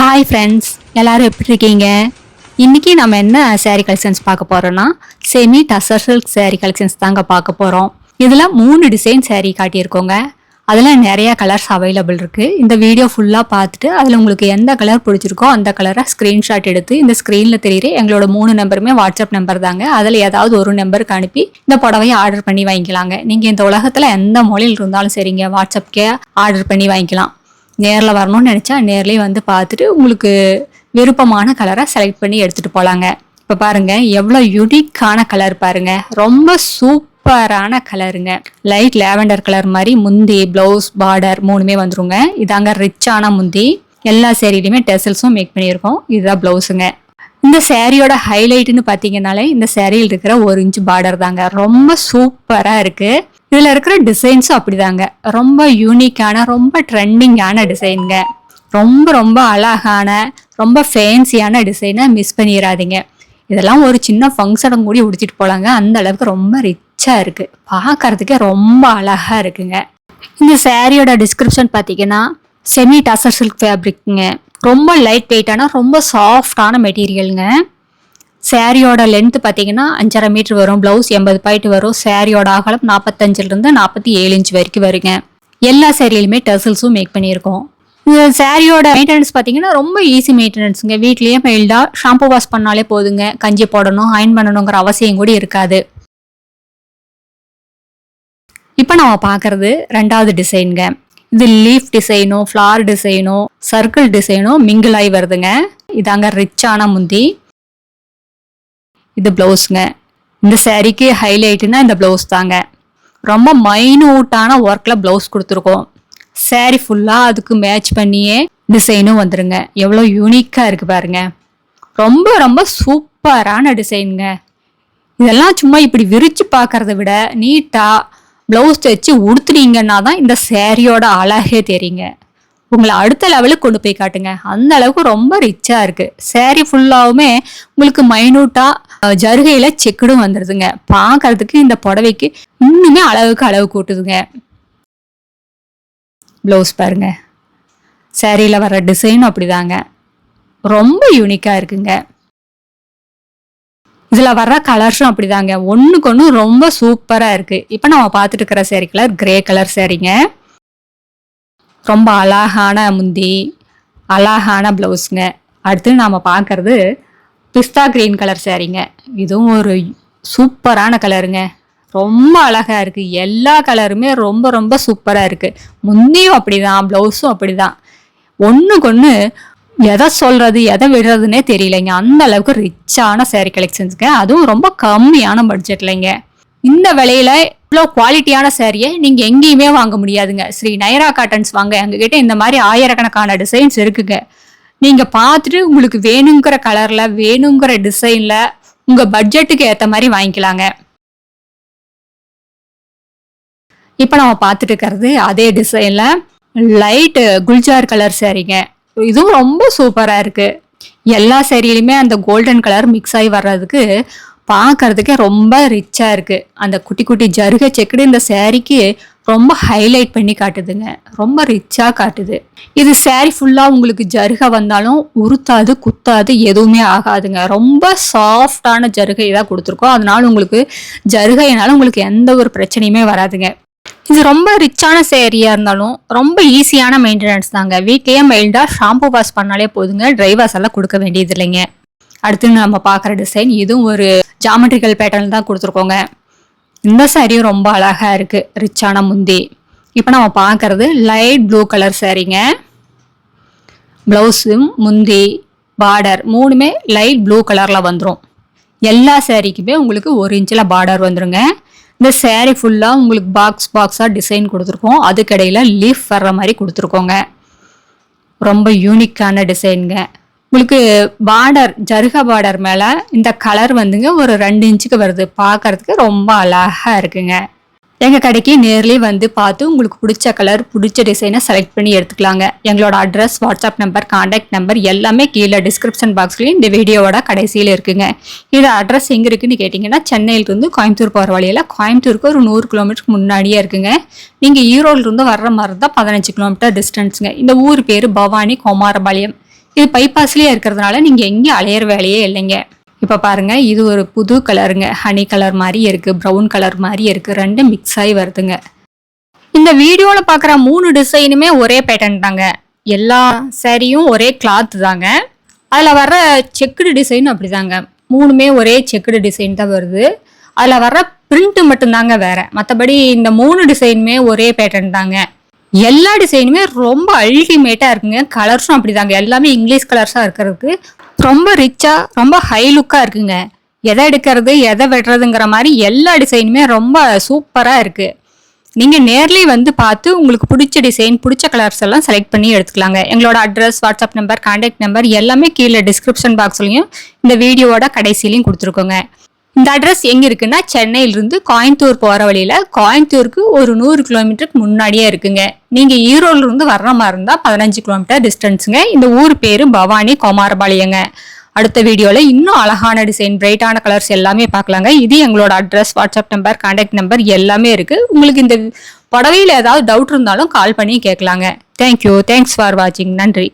Hi friends, எல்லாரும் எப்படி இருக்கீங்க? இன்றைக்கி நம்ம என்ன சேரீ கலெக்ஷன்ஸ் பார்க்க போகிறோன்னா semi tussar silk sari collections தாங்க பார்க்க போகிறோம். இதில் 3 டிசைன் சேரீ காட்டியிருக்கோங்க. அதில் நிறையா கலர்ஸ் அவைலபிள் இருக்குது. இந்த வீடியோ ஃபுல்லாக பார்த்துட்டு அதில் உங்களுக்கு எந்த கலர் பிடிச்சிருக்கோ அந்த கலரை ஸ்க்ரீன்ஷாட் எடுத்து இந்த ஸ்க்ரீனில் தெரியுற எங்களோட 3 நம்பருமே வாட்ஸ்அப் நம்பர் தாங்க. அதில் ஏதாவது ஒரு நம்பருக்கு அனுப்பி இந்த புடவையை ஆர்டர் பண்ணி வாங்கிக்கலாங்க. நீங்கள் இந்த உலகத்தில் எந்த மொழியில் இருந்தாலும் சரிங்க, வாட்ஸ்அப்கே ஆர்டர் பண்ணி வாங்கிக்கலாம். நேரில் வரணும்னு நினச்சா நேர்லேயே வந்து பார்த்துட்டு உங்களுக்கு விருப்பமான கலரை செலக்ட் பண்ணி எடுத்துகிட்டு போகலாங்க. இப்போ பாருங்கள் எவ்வளோ யூனிக்கான கலர் பாருங்கள், ரொம்ப சூப்பரான கலருங்க. லைட் லேவெண்டர் கலர் மாதிரி முந்தி, ப்ளவுஸ், பார்டர் 3மே வந்துருங்க. இதாங்க ரிச்சான முந்தி. எல்லா சேரீலையுமே டெசல்ஸும் மேக் பண்ணியிருக்கோம். இதுதான் ப்ளவுஸுங்க. இந்த சேரீயோட ஹைலைட்டுன்னு பார்த்தீங்கன்னாலே இந்த சேரீயில் இருக்கிற 1 இன்ச் பார்டர் தாங்க. ரொம்ப சூப்பராக இருக்குது. இதில் இருக்கிற டிசைன்ஸும் அப்படிதாங்க, ரொம்ப யூனிக்கான ரொம்ப ட்ரெண்டிங்கான டிசைனுங்க. ரொம்ப ரொம்ப அழகான ரொம்ப ஃபேன்சியான டிசைனை மிஸ் பண்ணிடாதீங்க. இதெல்லாம் ஒரு சின்ன ஃபங்க்ஷனும் கூட உடுத்திட்டு போகலாங்க. அந்த அளவுக்கு ரொம்ப ரிச்சாக இருக்குது, பார்க்கறதுக்கே ரொம்ப அழகாக இருக்குங்க. இந்த சேரீயோட டிஸ்கிரிப்ஷன் பார்த்தீங்கன்னா செமி டசர் சில்க் ஃபேப்ரிக்ங்க. ரொம்ப லைட் வெயிட்டான ரொம்ப சாஃப்டான மெட்டீரியலுங்க. சேரீயோட லென்த் பார்த்தீங்கன்னா 5.5 மீட்டர் வரும். ப்ளவுஸ் 80 பாயிண்ட் வரும். சேரீயோட அகலம் 45லேருந்து 47 இன்ச் வரைக்கும் வருங்க. எல்லா சேரீலையுமே டசல்ஸும் மேக் பண்ணியிருக்கோம். இந்த சேரீயோட மெயின்டெனன்ஸ் பார்த்தீங்கன்னா ரொம்ப ஈஸி மெயின்டெனன்ஸுங்க. வீட்லேயே மெயில்டாக ஷாம்பு வாஷ் பண்ணாலே போதுங்க. கஞ்சி போடணும், அயன் பண்ணணுங்கிற அவசியம் கூட இருக்காது. இப்போ நம்ம பார்க்குறது 2வது டிசைனுங்க. இது லீஃப் டிசைனோ, ஃப்ளார் டிசைனோ, சர்க்கிள் டிசைனோ மிங்கிள் ஆகி வருதுங்க. இதாங்க ரிச்சான முந்தி. இது ப்ளவுஸுங்க. இந்த சேரீக்கு ஹைலைட்டுன்னா இந்த ப்ளவுஸ் தாங்க. ரொம்ப மைனூட்டான ஒர்க்கில் ப்ளவுஸ் கொடுத்துருக்கோம். சேரீ ஃபுல்லாக அதுக்கு மேட்ச் பண்ணியே டிசைனும் வந்துருங்க. எவ்வளோ யூனிக்காக இருக்குது பாருங்க. ரொம்ப ரொம்ப சூப்பரான டிசைனுங்க. இதெல்லாம் சும்மா இப்படி விரித்து பார்க்கறத விட நீட்டாக ப்ளவுஸ் தைச்சு உடுத்துனீங்கன்னா தான் இந்த சேரீயோட அழகே தெரியுங்க. உங்களை அடுத்த லெவலுக்கு கொண்டு போய் காட்டுங்க. அந்த அளவுக்கு ரொம்ப ரிச்சாக இருக்குது. சேரீ ஃபுல்லாகவுமே உங்களுக்கு மைனூட்டாக ஜருகையில் செக்குடும் வந்துடுதுங்க. பார்க்கறதுக்கு இந்த புடவைக்கு இன்னுமே அளவு கூட்டுதுங்க. ப்ளவுஸ் பாருங்க, சேரீயில் வர டிசைனும் அப்படிதாங்க, ரொம்ப யூனிக்காக இருக்குங்க. இதில் வர்ற கலர்ஸும் அப்படிதாங்க, ஒன்றுக்கு ஒன்று ரொம்ப சூப்பராக இருக்குது. இப்போ நம்ம பார்த்துட்டு இருக்கிற சேரீ கலர் கிரே கலர் சேரீங்க. ரொம்ப அழகான முந்தி, அழகான ப்ளவுஸுங்க. அடுத்து நாம் பார்க்குறது பிஸ்தா கிரீன் கலர் சேரீங்க. இதுவும் ஒரு சூப்பரான கலருங்க. ரொம்ப அழகாக இருக்குது. எல்லா கலருமே ரொம்ப ரொம்ப சூப்பராக இருக்குது. முந்தியும் அப்படி தான், ப்ளவுஸும் அப்படி தான். ஒன்றுக்கு ஒன்று எதை சொல்கிறது எதை விடுறதுன்னே தெரியலைங்க. அந்த அளவுக்கு ரிச்சான சேரீ கலெக்ஷன்ஸுங்க. அதுவும் ரொம்ப கம்மியான பட்ஜெட்லைங்க. இந்த விலையில இவ்வளோ குவாலிட்டியான சேரீயை நீங்கள் எங்கேயுமே வாங்க முடியாதுங்க. ஸ்ரீ நயரா காட்டன்ஸ் வாங்க. எங்ககிட்ட இந்த மாதிரி ஆயிரக்கணக்கான டிசைன்ஸ் இருக்குங்க. நீங்கள் பார்த்துட்டு உங்களுக்கு வேணுங்கிற கலரில் வேணுங்கிற டிசைனில் உங்கள் பட்ஜெட்டுக்கு ஏற்ற மாதிரி வாங்கிக்கலாங்க. இப்போ நம்ம பார்த்துட்டு இருக்கிறது அதே டிசைனில் லைட்டு குல்ஜார் கலர் சேரீங்க. இதுவும் ரொம்ப சூப்பராக இருக்குது. எல்லா சேரீலையுமே அந்த கோல்டன் கலர் மிக்ஸ் ஆகி வர்றதுக்கு பார்க்கறதுக்கே ரொம்ப ரிச்சாக இருக்குது. அந்த குட்டி குட்டி ஜருகை செக்குடு இந்த சேரீக்கு ரொம்ப ஹைலைட் பண்ணி காட்டுதுங்க. ரொம்ப ரிச்சாக காட்டுது. இது சேரீ ஃபுல்லாக உங்களுக்கு ஜருகை வந்தாலும் உருத்தாது, குத்தாது, எதுவுமே ஆகாதுங்க. ரொம்ப சாஃப்டான ஜருகை தான் கொடுத்துருக்கோம். அதனால உங்களுக்கு ஜருகையினால உங்களுக்கு எந்த ஒரு பிரச்சனையுமே வராதுங்க. இது ரொம்ப ரிச்சான சேரீயாக இருந்தாலும் ரொம்ப ஈஸியான மெயின்டெனன்ஸ் தாங்க. வீட்லேயே மெயில்டாக ஷாம்பு வாஷ் பண்ணாலே போதுங்க. ட்ரை வாஷ் எல்லாம் கொடுக்க வேண்டியது இல்லைங்க. அடுத்து நம்ம பார்க்குற டிசைன் இதுவும் ஒரு ஜாமெட்ரிக்கல் பேட்டர்ன் தான் கொடுத்துருக்கோங்க. இந்த சாரியும் ரொம்ப அழகாக இருக்குது, ரிச்சான முந்தி. இப்போ நம்ம பார்க்குறது லைட் ப்ளூ கலர் சாரீங்க. ப்ளவுஸும் முந்தி பார்டர் 3மே லைட் ப்ளூ கலரில் வந்துடும். எல்லா சேரீக்குமே உங்களுக்கு 1 இன்ச்சில் பார்டர் வந்துடுங்க. இந்த சேரீ ஃபுல்லாக உங்களுக்கு பாக்ஸாக டிசைன் கொடுத்துருக்கோம். அதுக்கடையில் லீஃப் வர்ற மாதிரி கொடுத்துருக்கோங்க. ரொம்ப யூனிக்கான டிசைனுங்க. உங்களுக்கு பார்டர் ஜருகா பார்டர் மேலே இந்த கலர் வந்துங்க ஒரு 2 இன்ச்சுக்கு வருது. பார்க்கறதுக்கு ரொம்ப அழகாக இருக்குங்க. எங்கள் கடைக்கு நேர்லேயே வந்து பார்த்து உங்களுக்கு பிடிச்ச கலர் பிடிச்ச டிசைனை செலக்ட் பண்ணி எடுத்துக்கலாங்க. எங்களோட address, WhatsApp number, contact number எல்லாமே கீழே டிஸ்கிரிப்ஷன் பாக்ஸ்லேயும் இந்த வீடியோவோட கடைசியில் இருக்குங்க. இது அட்ரஸ் எங்கே இருக்குன்னு கேட்டிங்கன்னா சென்னையிலிருந்து கோயம்புத்தூர் போகிற வழியில் கோயம்புத்தூருக்கு ஒரு 100 கிலோமீட்டருக்கு முன்னாடியே இருக்குங்க. நீங்கள் ஈரோடுலேருந்து வர்ற மாதிரி தான் 15 கிலோமீட்டர் டிஸ்டன்ஸுங்க. இந்த ஊர் பேர் பவானி குமாரபாளையம். இது பைபாஸ்லயே இருக்கிறதுனால நீங்க எங்கேயும் அலையிற வேலையே இல்லைங்க. இப்ப பாருங்க, இது ஒரு புது கலருங்க. ஹனி கலர் மாதிரி இருக்கு, ப்ரௌன் கலர் மாதிரி இருக்கு, ரெண்டும் மிக்ஸ் ஆகி வருதுங்க. இந்த வீடியோல பாக்குற 3 டிசைனுமே ஒரே பேட்டர்ன் தாங்க. எல்லா சாரியும் ஒரே கிளாத் தாங்க. அதுல வர்ற செக்குடு டிசைன் அப்படிதாங்க. 3மே ஒரே செக்குடு டிசைன் தான் வருது. அதுல வர்ற பிரிண்ட் மட்டும்தாங்க வேற. மற்றபடி இந்த 3 டிசைனுமே ஒரே பேட்டர்ன் தாங்க. எல்லா டிசைனுமே ரொம்ப அல்டிமேட்டா இருக்குங்க. கலர்ஸும் அப்படிதாங்க. எல்லாமே இங்கிலீஷ் கலர்ஸா இருக்கிறதுக்கு ரொம்ப ரிச்சா, ரொம்ப ஹை லுக்கா இருக்குங்க. எதை எடுக்கிறது எதை வெட்டுறதுங்கிற மாதிரி எல்லா டிசைனுமே ரொம்ப சூப்பரா இருக்கு. நீங்க நேர்லயே வந்து பார்த்து உங்களுக்கு பிடிச்ச டிசைன், பிடிச்ச கலர்ஸ் எல்லாம் செலக்ட் பண்ணி எடுத்துக்கலாங்க. எங்களோட address, WhatsApp number, contact number எல்லாமே கீழே டிஸ்கிரிப்ஷன் பாக்ஸ்லயும் இந்த வீடியோவோட கடைசியிலையும் கொடுத்துருக்கோங்க. இந்த அட்ரஸ் எங்க இருக்குன்னா, சென்னையிலிருந்து கோயம்புத்தூர் போற வழியில, கோயம்புத்தூருக்கு ஒரு 100 கிலோமீட்டருக்கு முன்னாடியே இருக்குங்க. நீங்க ஈரோடுல இருந்து வர்ற மாதிரி இருந்தா 15 கிலோமீட்டர் டிஸ்டன்ஸுங்க. இந்த ஊர் பேரு பவானி குமாரபாளையங்க. அடுத்த வீடியோல இன்னும் அழகான டிசைன், பிரைட்டான கலர்ஸ் எல்லாமே பார்க்கலாங்க. இது எங்களோட address, WhatsApp number, contact number எல்லாமே இருக்கு. உங்களுக்கு இந்த புடவையில ஏதாவது டவுட் இருந்தாலும் கால் பண்ணி கேட்கலாங்க. தேங்க்யூ. தேங்க்ஸ் ஃபார் வாட்சிங். நன்றி.